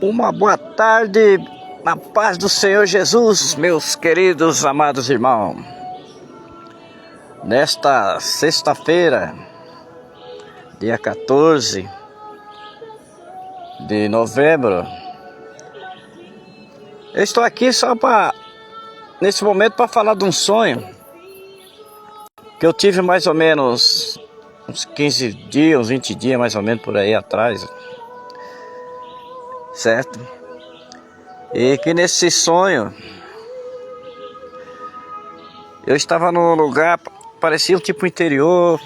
Uma boa tarde, na paz do Senhor Jesus, meus queridos amados irmãos. Nesta sexta-feira, dia 14 de novembro, eu estou aqui só nesse momento para falar de um sonho que eu tive mais ou menos uns 15 dias, uns 20 dias mais ou menos por aí atrás, certo? E que nesse sonho eu estava num lugar, parecia um tipo interior,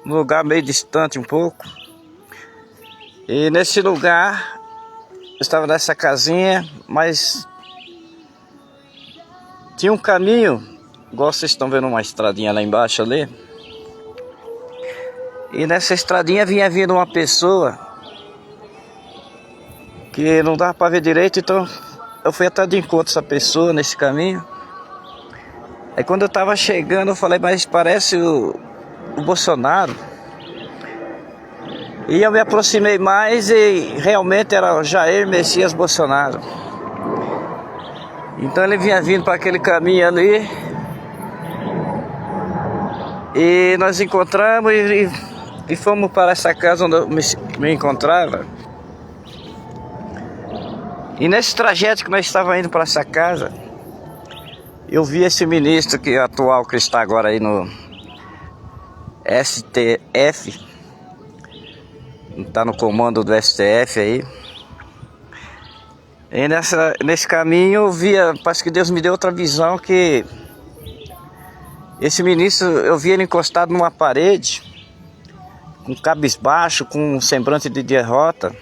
um lugar meio distante um pouco. E nesse lugar eu estava nessa casinha, mas tinha um caminho, igual vocês estão vendo uma estradinha lá embaixo ali. E nessa estradinha vinha vindo uma pessoa que não dava para ver direito, então eu fui até de encontro essa pessoa nesse caminho. Aí quando eu tava chegando eu falei, mas parece o Bolsonaro. E eu me aproximei mais e realmente era o Jair Messias Bolsonaro. Então ele vinha vindo para aquele caminho ali. E nós encontramos e fomos para essa casa onde eu me encontrava. E nesse trajeto que nós estávamos indo para essa casa, eu vi esse ministro atual que está agora aí no STF, está no comando do STF aí. E nesse caminho eu via, parece que Deus me deu outra visão, que esse ministro, eu vi ele encostado numa parede, com cabisbaixo, com um semblante de derrota.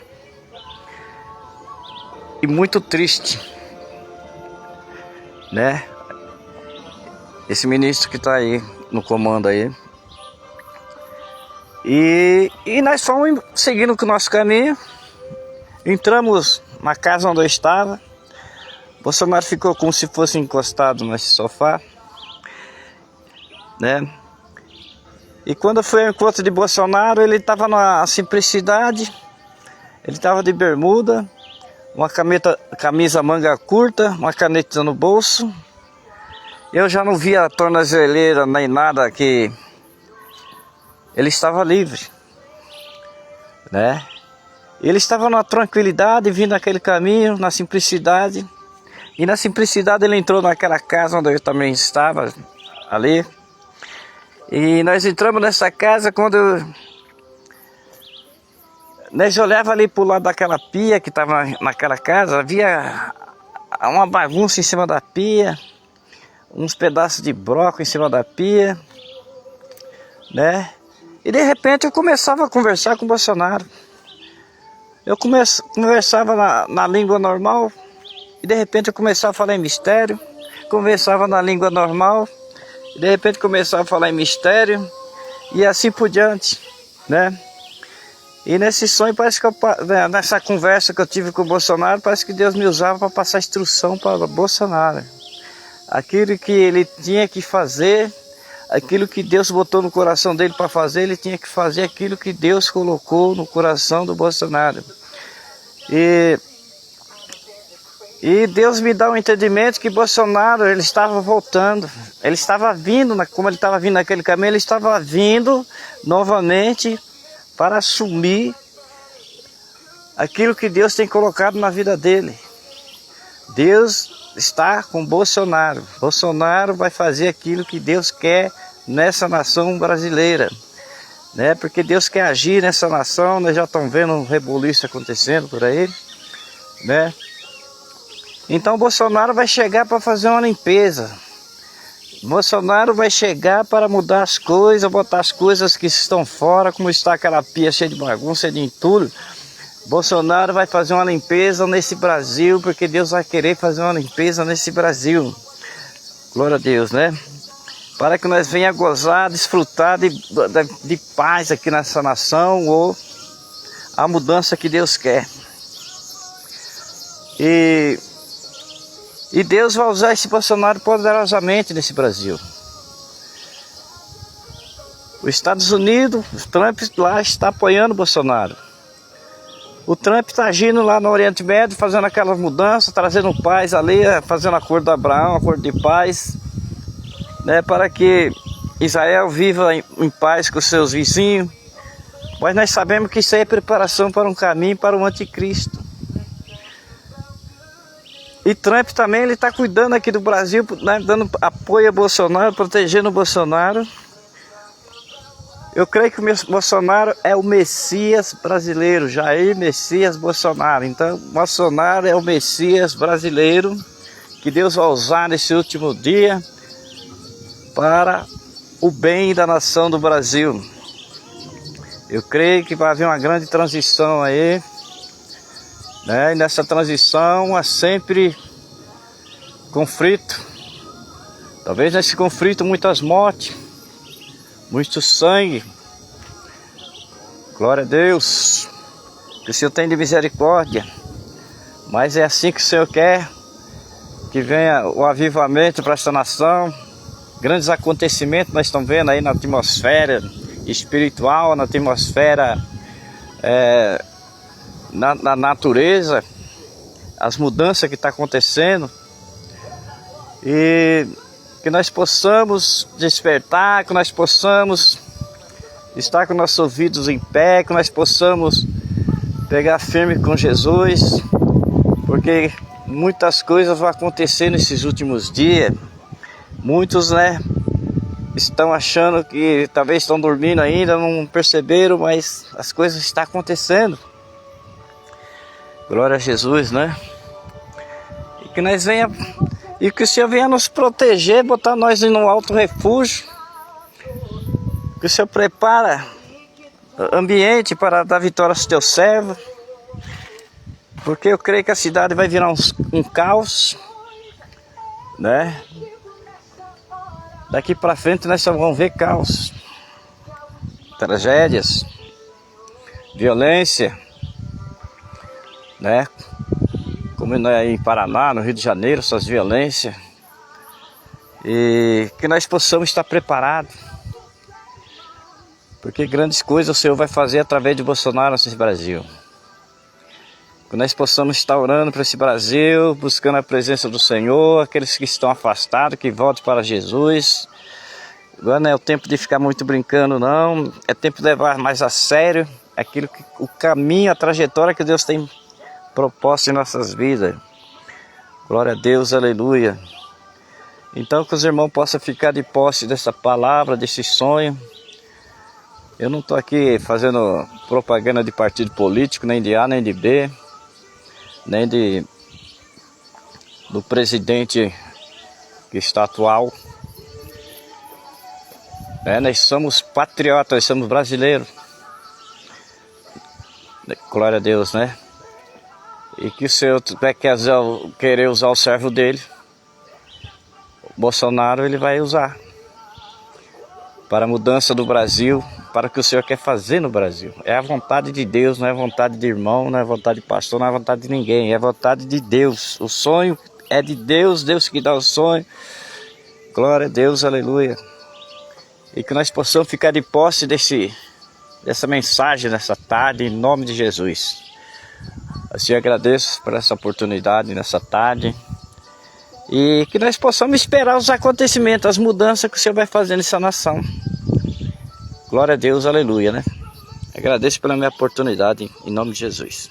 E muito triste, né? Esse ministro que está aí no comando aí. E nós fomos seguindo com o nosso caminho. Entramos na casa onde eu estava. Bolsonaro ficou como se fosse encostado nesse sofá, né? E quando foi ao encontro de Bolsonaro, ele estava na simplicidade. Ele estava de bermuda, uma camisa manga curta, uma caneta no bolso. Eu já não via a tornozeleira nem nada, que ele estava livre, né? Ele estava na tranquilidade, vindo naquele caminho, na simplicidade. E na simplicidade ele entrou naquela casa onde eu também estava, ali. E nós entramos nessa casa, quando nós olhávamos ali para o lado daquela pia que estava naquela casa, havia uma bagunça em cima da pia, uns pedaços de broco em cima da pia, né? E de repente eu começava a conversar com o Bolsonaro. Eu conversava na língua normal, e de repente eu começava a falar em mistério, conversava na língua normal, e de repente começava a falar em mistério, e assim por diante, né? E nesse sonho, parece que nessa conversa que eu tive com o Bolsonaro, parece que Deus me usava para passar instrução para o Bolsonaro. Aquilo que ele tinha que fazer, aquilo que Deus botou no coração dele para fazer, ele tinha que fazer aquilo que Deus colocou no coração do Bolsonaro. E Deus me dá um entendimento que Bolsonaro, ele estava voltando, ele estava vindo, como ele estava vindo naquele caminho, ele estava vindo novamente para assumir aquilo que Deus tem colocado na vida dele. Deus está com Bolsonaro. Bolsonaro vai fazer aquilo que Deus quer nessa nação brasileira, né? Porque Deus quer agir nessa nação. Nós já estamos vendo um rebuliço acontecendo por aí, né? Então Bolsonaro vai chegar para fazer uma limpeza. Bolsonaro vai chegar para mudar as coisas, botar as coisas que estão fora, como está aquela pia cheia de bagunça, de entulho. Bolsonaro vai fazer uma limpeza nesse Brasil, porque Deus vai querer fazer uma limpeza nesse Brasil. Glória a Deus, né? Para que nós venhamos gozar, desfrutar de paz aqui nessa nação, ou a mudança que Deus quer. E Deus vai usar esse Bolsonaro poderosamente nesse Brasil. Os Estados Unidos, o Trump lá está apoiando o Bolsonaro. O Trump está agindo lá no Oriente Médio, fazendo aquelas mudanças, trazendo paz ali, fazendo acordo de Abraão, acordo de paz, né, para que Israel viva em paz com seus vizinhos. Mas nós sabemos que isso aí é preparação para um caminho para o anticristo. E Trump também, ele está cuidando aqui do Brasil, né, dando apoio a Bolsonaro, protegendo o Bolsonaro. Eu creio que o Bolsonaro é o Messias brasileiro, Jair Messias Bolsonaro. Então, Bolsonaro é o Messias brasileiro que Deus vai usar nesse último dia para o bem da nação do Brasil. Eu creio que vai haver uma grande transição aí, né? E nessa transição há sempre conflito. Talvez nesse conflito muitas mortes, muito sangue. Glória a Deus, que o Senhor tem de misericórdia. Mas é assim que o Senhor quer que venha o avivamento para esta nação. Grandes acontecimentos nós estamos vendo aí na atmosfera espiritual, na atmosfera na natureza, as mudanças que estão acontecendo, e que nós possamos despertar, que nós possamos estar com nossos ouvidos em pé, que nós possamos pegar firme com Jesus, porque muitas coisas vão acontecer nesses últimos dias. Muitos, né, estão achando que talvez estão dormindo ainda, não perceberam, mas as coisas estão acontecendo. Glória a Jesus, né? E que nós venha, e que o Senhor venha nos proteger, botar nós em um alto refúgio. Que o Senhor prepara ambiente para dar vitória aos teus servos. Porque eu creio que a cidade vai virar um caos, né? Daqui para frente nós só vamos ver caos, tragédias, violência, né? Como aí em Paraná, no Rio de Janeiro, essas violências. E que nós possamos estar preparados, porque grandes coisas o Senhor vai fazer através de Bolsonaro nesse Brasil. Que nós possamos estar orando para esse Brasil, buscando a presença do Senhor, aqueles que estão afastados, que voltem para Jesus. Agora não é o tempo de ficar muito brincando, não. É tempo de levar mais a sério aquilo que, o caminho, a trajetória que Deus tem proposto em nossas vidas. Glória a Deus, aleluia. Então que os irmãos possam ficar de posse dessa palavra, desse sonho. Eu não estou aqui fazendo propaganda de partido político, nem de A, nem de B, nem do presidente que está atual. Nós somos patriotas, nós somos brasileiros. Glória a Deus, né? E que o Senhor vai querer usar o servo dele, o Bolsonaro, ele vai usar para a mudança do Brasil, para o que o Senhor quer fazer no Brasil. É a vontade de Deus, não é a vontade de irmão, não é a vontade de pastor, não é a vontade de ninguém, é a vontade de Deus. O sonho é de Deus, Deus que dá o sonho. Glória a Deus, aleluia. E que nós possamos ficar de posse dessa mensagem nessa tarde, em nome de Jesus. Assim, eu agradeço por essa oportunidade nessa tarde. E que nós possamos esperar os acontecimentos, as mudanças que o Senhor vai fazer nessa nação. Glória a Deus, aleluia, né? Agradeço pela minha oportunidade, em nome de Jesus.